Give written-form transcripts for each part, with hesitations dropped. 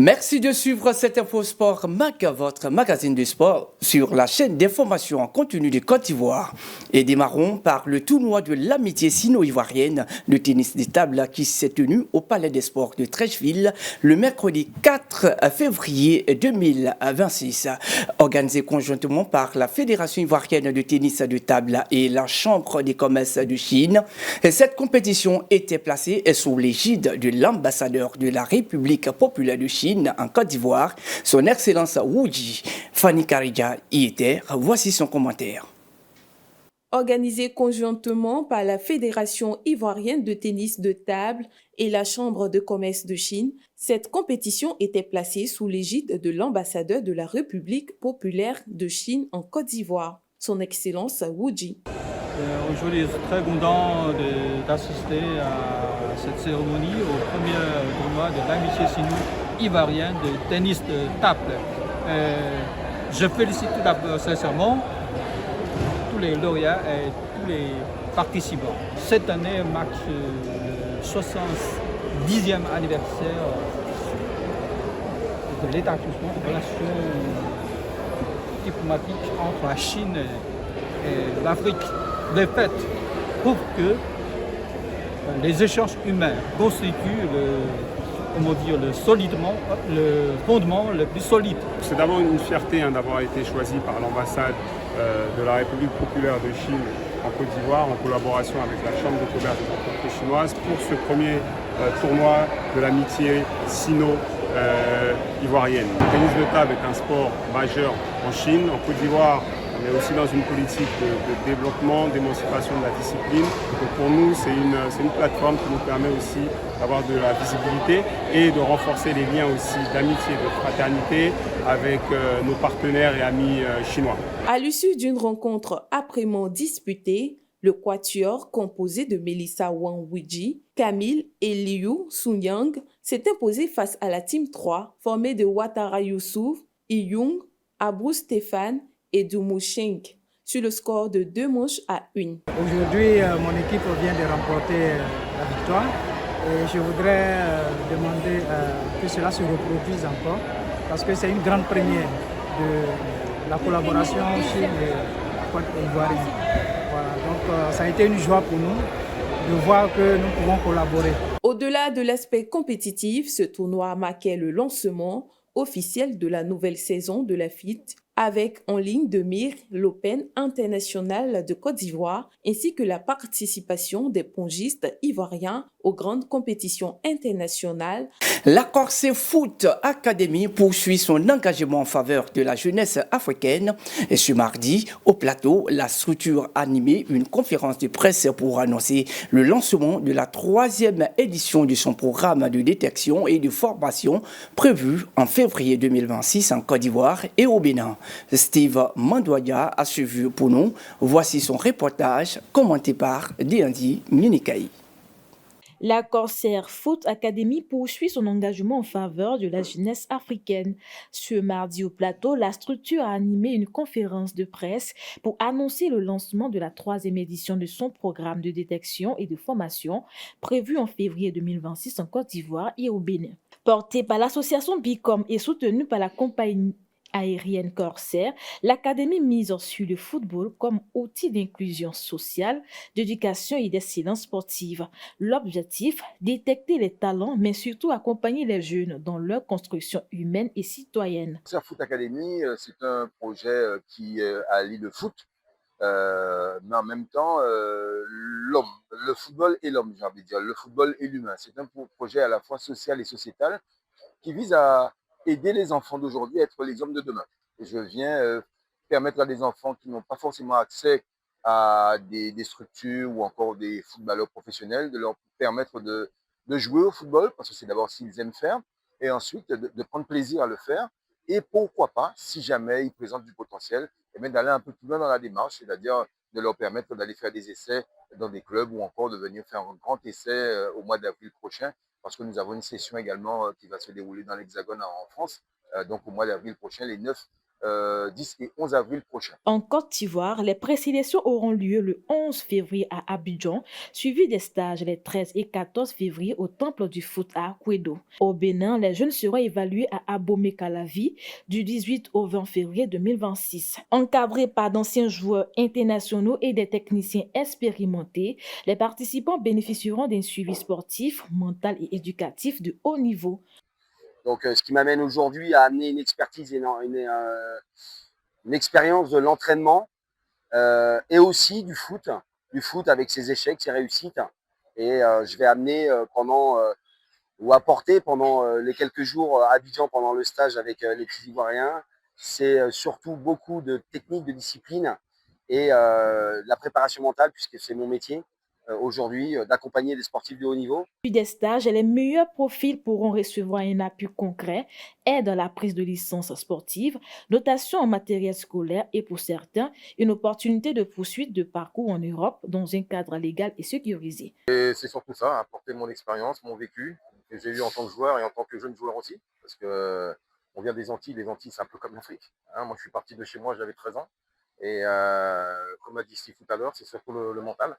Merci de suivre cette Info Sport Mag, votre magazine de sport sur la chaîne d'information en continu de Côte d'Ivoire. Et démarrons par le tournoi de l'amitié sino-ivoirienne de tennis de table qui s'est tenu au Palais des Sports de Trècheville le mercredi 4 février 2026. Organisé conjointement par la Fédération ivoirienne de tennis de table et la Chambre des commerces de Chine, cette compétition était placée sous l'égide de l'ambassadeur de la République populaire de Chine en Côte d'Ivoire, son Excellence Wu Ji. Fanny Karija y était. Voici son commentaire. Organisé conjointement par la Fédération ivoirienne de tennis de table et la Chambre de commerce de Chine, cette compétition était placée sous l'égide de l'ambassadeur de la République populaire de Chine en Côte d'Ivoire, son Excellence Wu Ji. Aujourd'hui, je suis très content d'assister à cette cérémonie, au premier tournoi de l'amitié sino-ivoirienne de tennis de table. Je félicite tout d'abord sincèrement tous les lauréats et tous les participants. Cette année marque le 70e anniversaire de l'établissement des relations diplomatiques entre la Chine et l'Afrique. Les faits prouvent que les échanges humains constituent le fondement le plus solide. C'est d'abord une fierté d'avoir été choisi par l'ambassade de la République populaire de Chine en Côte d'Ivoire en collaboration avec la Chambre de commerce des entreprises chinoises pour ce premier tournoi de l'amitié sino-ivoirienne. Le tennis de table est un sport majeur en Chine. En Côte d'Ivoire, on est aussi dans une politique de développement, d'émancipation de la discipline. Donc pour nous, c'est une plateforme qui nous permet aussi d'avoir de la visibilité et de renforcer les liens aussi d'amitié, de fraternité avec nos partenaires et amis chinois. À l'issue d'une rencontre âprement disputée, le quatuor composé de Melissa Wang Wiji, Camille et Liu Sunyang s'est imposé face à la Team 3 formée de Ouattara Youssouf, Iyung, Abou Stéphane et Doumou Shenk sur le score de 2-1. Aujourd'hui, mon équipe vient de remporter la victoire et je voudrais demander que cela se reproduise encore parce que c'est une grande première de la collaboration Chine et Côte d'Ivoire. Voilà, donc ça a été une joie pour nous de voir que nous pouvons collaborer. Au-delà de l'aspect compétitif, ce tournoi marquait le lancement officiel de la nouvelle saison de la FIT avec en ligne de mire l'Open international de Côte d'Ivoire ainsi que la participation des pongistes ivoiriens aux grandes compétitions internationales. La Corse Foot Academy poursuit son engagement en faveur de la jeunesse africaine. Et ce mardi, au plateau, la structure a animé une conférence de presse pour annoncer le lancement de la 3e édition de son programme de détection et de formation prévu en février 2026 en Côte d'Ivoire et au Bénin. Steve Mandoya a suivi pour nous. Voici son reportage commenté par Diandi Minikai. La Corsair Foot Academy poursuit son engagement en faveur de la jeunesse africaine. Ce mardi au plateau, la structure a animé une conférence de presse pour annoncer le lancement de la 3e édition de son programme de détection et de formation prévu en février 2026 en Côte d'Ivoire et au Bénin. Porté par l'association Bicom et soutenu par la compagnie aérienne Corsair, l'académie mise sur le football comme outil d'inclusion sociale, d'éducation et d'excellence sportive. L'objectif, détecter les talents, mais surtout accompagner les jeunes dans leur construction humaine et citoyenne. Corsair Foot Academy, c'est un projet qui allie le foot, mais en même temps l'homme, le football et l'homme, j'ai envie de dire, le football et l'humain. C'est un projet à la fois social et sociétal qui vise à aider les enfants d'aujourd'hui à être les hommes de demain. Et je viens permettre à des enfants qui n'ont pas forcément accès à des structures ou encore des footballeurs professionnels, de leur permettre de jouer au football, parce que c'est d'abord ce qu'ils aiment faire, et ensuite de prendre plaisir à le faire. Et pourquoi pas, si jamais ils présentent du potentiel, et bien d'aller un peu plus loin dans la démarche, c'est-à-dire de leur permettre d'aller faire des essais dans des clubs ou encore de venir faire un grand essai au mois d'avril prochain, parce que nous avons une session également qui va se dérouler dans l'Hexagone en France. Donc au mois d'avril prochain, les 9 10 et 11 avril prochain. En Côte d'Ivoire, les présélections auront lieu le 11 février à Abidjan, suivi des stages les 13 et 14 février au Temple du Foot à Kouédo. Au Bénin, les jeunes seront évalués à Abomey-Calavi du 18 au 20 février 2026. Encadrés par d'anciens joueurs internationaux et des techniciens expérimentés, les participants bénéficieront d'un suivi sportif, mental et éducatif de haut niveau. Donc, ce qui m'amène aujourd'hui à amener une expertise et une expérience de l'entraînement et aussi du foot avec ses échecs, ses réussites. Et je vais amener apporter pendant les quelques jours à Abidjan pendant le stage avec les petits Ivoiriens, c'est surtout beaucoup de techniques, de discipline et la préparation mentale, puisque c'est mon métier aujourd'hui, d'accompagner des sportifs de haut niveau. Puis des stages, les meilleurs profils pourront recevoir un appui concret, aide à la prise de licence sportive, dotation en matériel scolaire et pour certains, une opportunité de poursuite de parcours en Europe dans un cadre légal et sécurisé. Et c'est surtout ça, apporter mon expérience, mon vécu, que j'ai eu en tant que joueur et en tant que jeune joueur aussi, parce que on vient des Antilles c'est un peu comme l'Afrique. Hein. Moi je suis parti de chez moi, j'avais 13 ans, et comme a dit Steve tout à l'heure, c'est surtout le mental.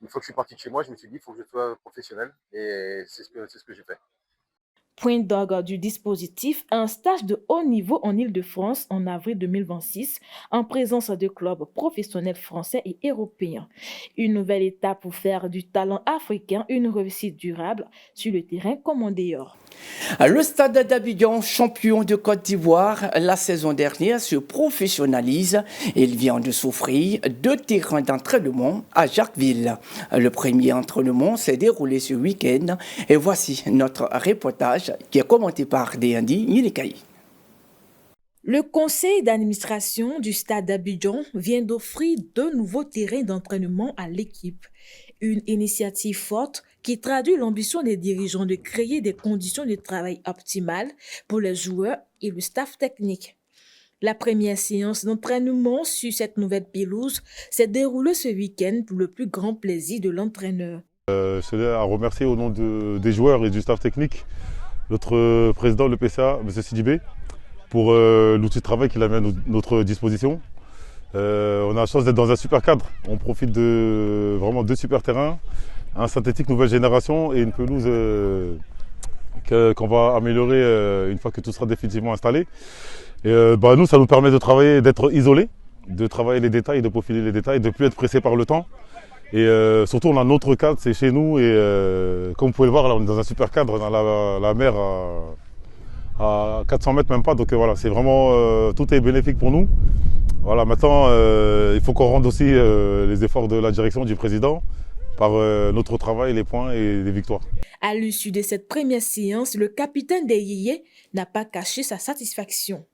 Une fois que je suis parti de chez moi, je me suis dit, il faut que je sois professionnel. Et c'est ce que j'ai fait. Point d'orgue du dispositif, un stage de haut niveau en Île-de-France en avril 2026, en présence de clubs professionnels français et européens. Une nouvelle étape pour faire du talent africain une réussite durable sur le terrain comme en dehors. Le Stade d'Abidjan, champion de Côte d'Ivoire, la saison dernière se professionnalise. Il vient de s'offrir 2 terrains d'entraînement à Jacquesville. Le premier entraînement s'est déroulé ce week-end et voici notre reportage qui est commenté par Déandi Nilekaï. Le conseil d'administration du Stade d'Abidjan vient d'offrir 2 nouveaux terrains d'entraînement à l'équipe. Une initiative forte qui traduit l'ambition des dirigeants de créer des conditions de travail optimales pour les joueurs et le staff technique. La première séance d'entraînement sur cette nouvelle pelouse s'est déroulée ce week-end pour le plus grand plaisir de l'entraîneur. Je tenais à remercier au nom des joueurs et du staff technique notre président, le PCA, M. Sidibé, pour l'outil de travail qu'il a mis à notre disposition. On a la chance d'être dans un super cadre. On profite de vraiment 2 super terrains, un synthétique nouvelle génération et une pelouse qu'on va améliorer une fois que tout sera définitivement installé. Et nous, ça nous permet de travailler, d'être isolés, de travailler les détails, de peaufiner les détails, de ne plus être pressé par le temps. Et surtout, on a notre cadre, c'est chez nous. Et comme vous pouvez le voir, là, on est dans un super cadre, on a la mer à 400 mètres, même pas. Donc voilà, c'est vraiment, tout est bénéfique pour nous. Voilà, maintenant, il faut qu'on rende aussi les efforts de la direction, du président, par notre travail, les points et les victoires. À l'issue de cette première séance, le capitaine des Yéyés n'a pas caché sa satisfaction.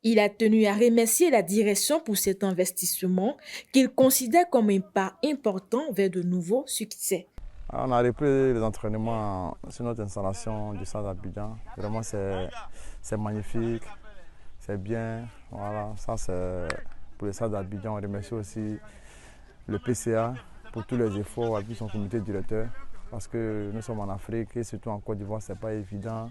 Il a tenu à remercier la direction pour cet investissement qu'il considère comme un pas important vers de nouveaux succès. On a repris les entraînements sur notre installation du Stade d'Abidjan. Vraiment, c'est magnifique, c'est bien. Voilà, ça c'est pour le Stade d'Abidjan. On remercie aussi le PCA pour tous les efforts, et puis son comité directeur. Parce que nous sommes en Afrique et surtout en Côte d'Ivoire, ce n'est pas évident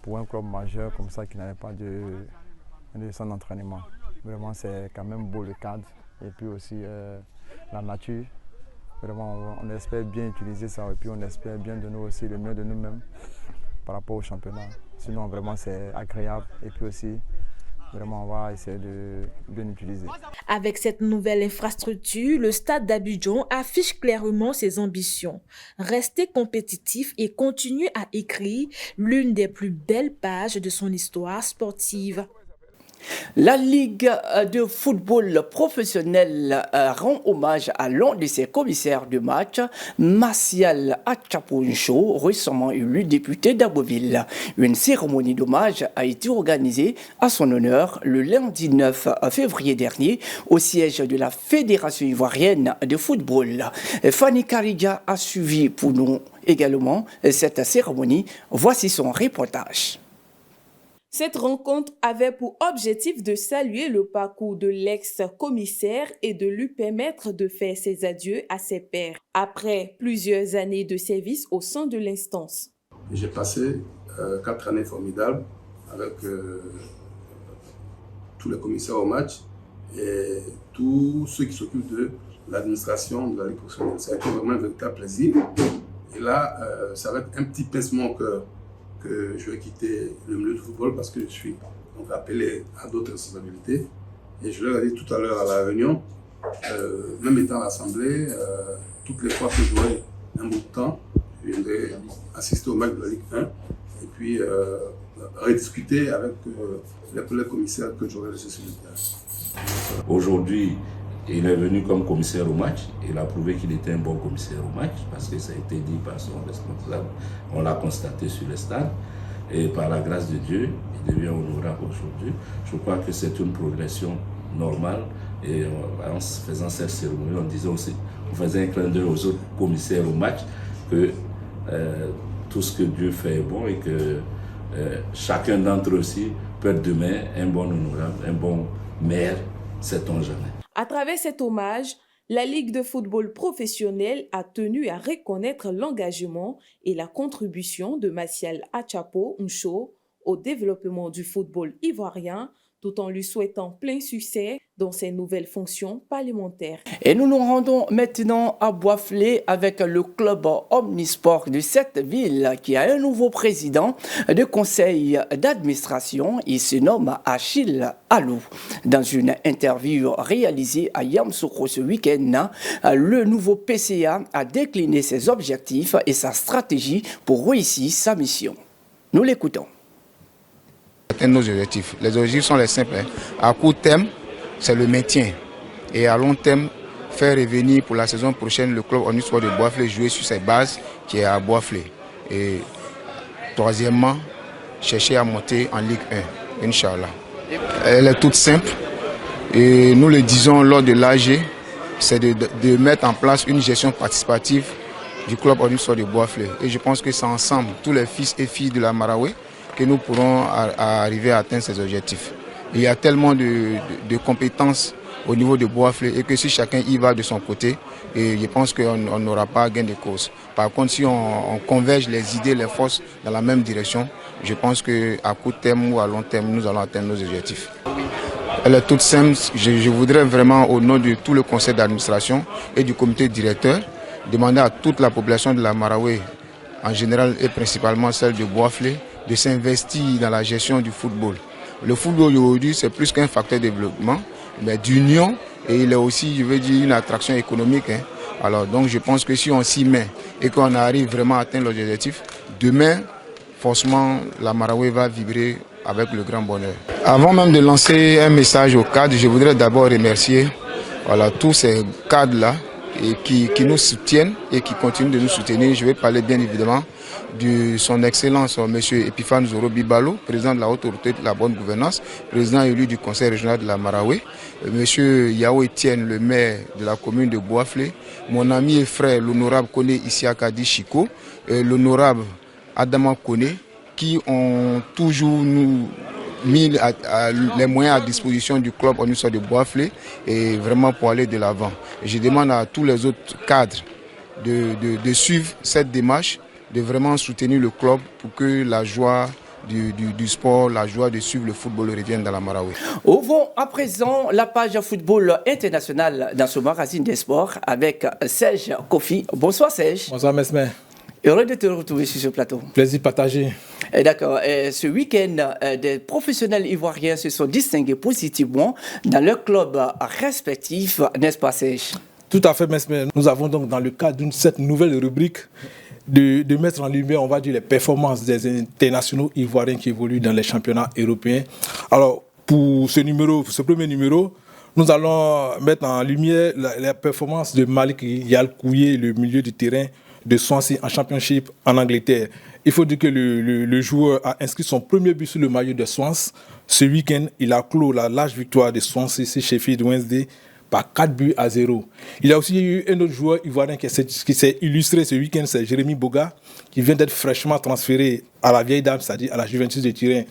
pour un club majeur comme ça qui n'avait pas de centre d'entraînement. Vraiment, c'est quand même beau le cadre et puis aussi la nature. Vraiment, on espère bien utiliser ça et puis on espère bien donner aussi le mieux de nous-mêmes par rapport au championnat. Sinon, vraiment, c'est agréable et puis aussi, vraiment, on va essayer de bien utiliser. Avec cette nouvelle infrastructure, le Stade d'Abidjan affiche clairement ses ambitions. Rester compétitif et continuer à écrire l'une des plus belles pages de son histoire sportive. La Ligue de football professionnel rend hommage à l'un de ses commissaires de match, Martial Achaponcho, récemment élu député d'Abbeville. Une cérémonie d'hommage a été organisée à son honneur le lundi 9 février dernier au siège de la Fédération ivoirienne de football. Fanny Karidia a suivi pour nous également cette cérémonie. Voici son reportage. Cette rencontre avait pour objectif de saluer le parcours de l'ex-commissaire et de lui permettre de faire ses adieux à ses pairs, après plusieurs années de service au sein de l'instance. J'ai passé 4 années formidables avec tous les commissaires au match et tous ceux qui s'occupent de l'administration de la Ligue professionnelle. Ça a été vraiment un véritable plaisir. Et là, ça va être un petit pincement que je vais quitter le milieu du football parce que je suis donc appelé à d'autres responsabilités. Et je leur ai dit tout à l'heure à la réunion, même étant à l'Assemblée, toutes les fois que j'aurai un bout de temps, je viendrai assister au match de la Ligue 1 et puis rediscuter avec les commissaires que j'aurai laissés sur le terrain. Aujourd'hui, il est venu comme commissaire au match. Il a prouvé qu'il était un bon commissaire au match parce que ça a été dit par son responsable. On l'a constaté sur le stade. Et par la grâce de Dieu, il devient honorable aujourd'hui. Je crois que c'est une progression normale. Et en faisant cette cérémonie, on faisait un clin d'œil aux autres commissaires au match que tout ce que Dieu fait est bon et que chacun d'entre eux aussi peut être demain un bon honorable, un bon maire, sait-on jamais. À travers cet hommage, la Ligue de football professionnel a tenu à reconnaître l'engagement et la contribution de Martial Achapo Ncho au développement du football ivoirien, tout en lui souhaitant plein succès dans ses nouvelles fonctions parlementaires. Et nous nous rendons maintenant à Boisflé avec le club omnisport de cette ville qui a un nouveau président de conseil d'administration. Il se nomme Achille Alou. Dans une interview réalisée à Yamoussoukro ce week-end, le nouveau PCA a décliné ses objectifs et sa stratégie pour réussir sa mission. Nous l'écoutons. Nos objectifs. Les objectifs sont les simples. À court terme, c'est le maintien. Et à long terme, faire revenir pour la saison prochaine le club omnisport de Boisflé jouer sur ses bases qui est à Boisflé. Et troisièmement, chercher à monter en Ligue 1, Inch'Allah. Elle est toute simple. Et nous le disons lors de l'AG, c'est de mettre en place une gestion participative du club omnisport de Boisflé. Et je pense que c'est ensemble, tous les fils et filles de la Maraoué, que nous pourrons arriver à atteindre ces objectifs. Il y a tellement de compétences au niveau de Boisflé et que si chacun y va de son côté, et je pense qu'on n'aura pas gain de cause. Par contre, si on converge les idées, les forces dans la même direction, je pense qu'à court terme ou à long terme, nous allons atteindre nos objectifs. Elle est toute simple. Je voudrais vraiment, au nom de tout le conseil d'administration et du comité directeur, demander à toute la population de la Maraoué, en général et principalement celle de Boisflé, de s'investir dans la gestion du football. Le football aujourd'hui, c'est plus qu'un facteur de développement, mais d'union, et il est aussi, je veux dire, une attraction économique. Alors, donc, je pense que si on s'y met et qu'on arrive vraiment à atteindre l'objectif, demain, forcément, la Maraoué va vibrer avec le grand bonheur. Avant même de lancer un message aux cadres, je voudrais d'abord remercier tous ces cadres-là qui nous soutiennent et qui continuent de nous soutenir. Je vais parler bien évidemment de son Excellence M. Epiphane Zoro Bibalo, président de la Haute Autorité de la Bonne Gouvernance, président élu du Conseil régional de la Maraoué, M. Yao Etienne, le maire de la commune de Boisflé, mon ami et frère, l'honorable Kone Isiakadi Chiko, et l'honorable Adama Kone, qui ont toujours mis les moyens à disposition du club omnisport de Boisflé et vraiment pour aller de l'avant. Je demande à tous les autres cadres de suivre cette démarche, de vraiment soutenir le club pour que la joie du sport, la joie de suivre le football revienne dans la Maraoué. Ouvrons à présent la page football international dans ce magazine des sports avec Serge Kofi. Bonsoir Serge. Bonsoir Mesmer. Heureux de te retrouver sur ce plateau. Plaisir partagé. D'accord. Ce week-end, des professionnels ivoiriens se sont distingués positivement dans leurs clubs respectifs, n'est-ce pas Serge? Tout à fait Mesmer. Nous avons donc dans le cadre de cette nouvelle rubrique de mettre en lumière, on va dire, les performances des internationaux ivoiriens qui évoluent dans les championnats européens. Alors, pour ce premier numéro, nous allons mettre en lumière les performances de Malik Yalkouye, le milieu du terrain de Swansea en Championship en Angleterre. Il faut dire que le joueur a inscrit son premier but sur le maillot de Swansea. Ce week-end, il a clos la large victoire de Swansea sur Sheffield Wednesday par 4-0. Il y a aussi eu un autre joueur ivoirien qui s'est illustré ce week-end, c'est Jérémy Boga, qui vient d'être fraîchement transféré à la vieille dame, c'est-à-dire à la Juventus de Turin.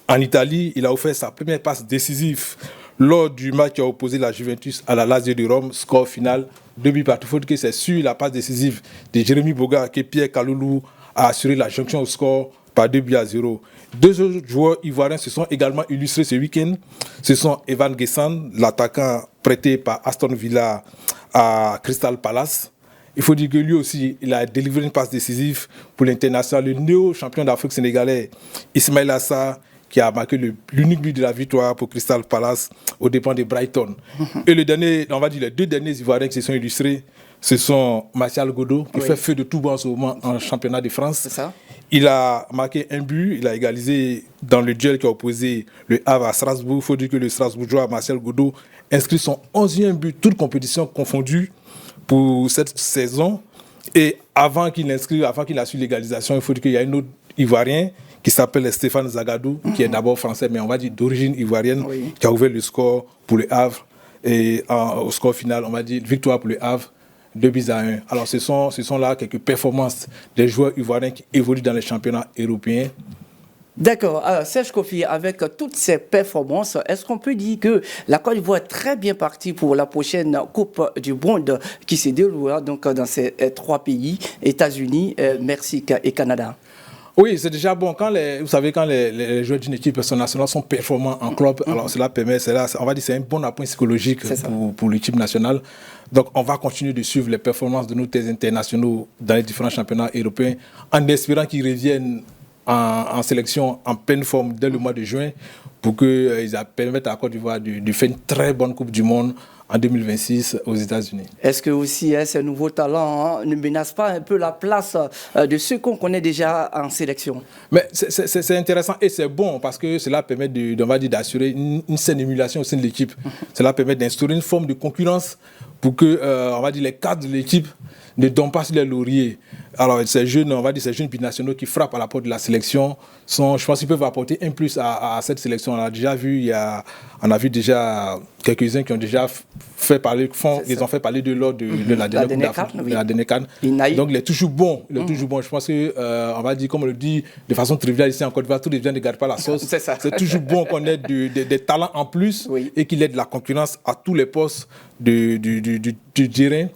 En Italie, il a offert sa première passe décisive lors du match qui a opposé la Juventus à la Lazio de Rome, score final 2-1. Il faut dire que c'est sur la passe décisive de Jérémy Boga que Pierre Kaloulou a assuré la jonction au score par 2-0. Deux autres joueurs ivoiriens se sont également illustrés ce week-end. Ce sont Evan Guessand, l'attaquant prêté par Aston Villa à Crystal Palace. Il faut dire que lui aussi, il a délivré une passe décisive pour l'international, le néo-champion d'Afrique sénégalais, Ismaïla Sarr, qui a marqué l'unique but de la victoire pour Crystal Palace aux dépens de Brighton. Et le dernier, on va dire les deux derniers Ivoiriens qui se sont illustrés, ce sont Martial Godot, qui fait feu de tout bon en ce moment en championnat de France. C'est ça. Il a marqué un but, il a égalisé dans le duel qui a opposé le Havre à Strasbourg. Il faut dire que le Strasbourgeois Martial Godot inscrit son 11e but, toute compétition confondue, pour cette saison. Et avant qu'il a su l'égalisation, il faut dire qu'il y a un autre Ivoirien qui s'appelle Stéphane Zagadou, qui est d'abord français, mais on va dire d'origine ivoirienne, qui a ouvert le score pour le Havre. Et au score final, on va dire victoire pour le Havre, 2-1. Alors ce sont là quelques performances des joueurs ivoiriens qui évoluent dans les championnats européens. D'accord. Alors, Serge Kofi, avec toutes ces performances, est-ce qu'on peut dire que la Côte d'Ivoire est très bien partie pour la prochaine Coupe du Monde qui se déroulera donc dans ces trois pays, États-Unis, Mexique et Canada? Oui, c'est déjà bon. Vous savez, quand les joueurs d'une équipe nationale sont performants en club, alors cela permet, on va dire, c'est un bon appui psychologique pour l'équipe nationale. Donc, on va continuer de suivre les performances de nos internationaux dans les différents championnats européens en espérant qu'ils reviennent en sélection en pleine forme dès le mois de juin pour qu'ils permettent à la Côte d'Ivoire de faire une très bonne Coupe du Monde en 2026 aux États-Unis. Est-ce que aussi ces nouveaux talents ne menacent pas un peu la place de ceux qu'on connaît déjà en sélection? Mais c'est intéressant et c'est bon parce que cela permet d'assurer une saine émulation au sein de l'équipe. Cela permet d'instaurer une forme de concurrence pour que les cadres de l'équipe ne tombent pas sur les lauriers. Alors ces jeunes binationaux qui frappent à la porte de la sélection, je pense qu'ils peuvent apporter un plus à cette sélection. On a déjà vu, on a vu déjà quelques-uns qui ont déjà fait parler, ils ont fait parler de lors de la dernière CAN. Donc il est toujours bon. Je pense que, on va dire, comme on le dit de façon triviale ici en Côte d'Ivoire, tout les gens ne gardent pas la sauce. C'est toujours bon qu'on ait des talents en plus et qu'il ait de la concurrence à tous les postes du terrain.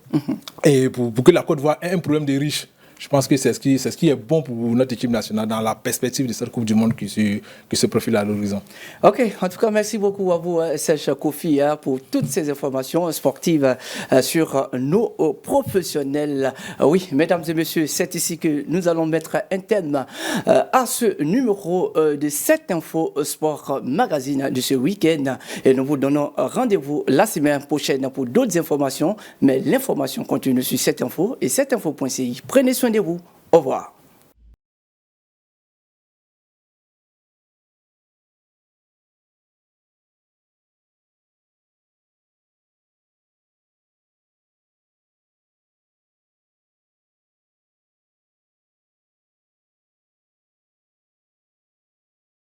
Et pour que la Côte d'Ivoire ait un problème de riches. Je pense que c'est ce qui est bon pour notre équipe nationale dans la perspective de cette Coupe du Monde qui se profile à l'horizon. Ok, en tout cas, merci beaucoup à vous, Serge Kofi, pour toutes ces informations sportives sur nos professionnels. Oui, mesdames et messieurs, c'est ici que nous allons mettre un terme à ce numéro de 7 Info Sport Magazine de ce week-end. Et nous vous donnons rendez-vous la semaine prochaine pour d'autres informations. Mais l'information continue sur 7 Info et 7info.ci. Prenez soin de vous. Au revoir.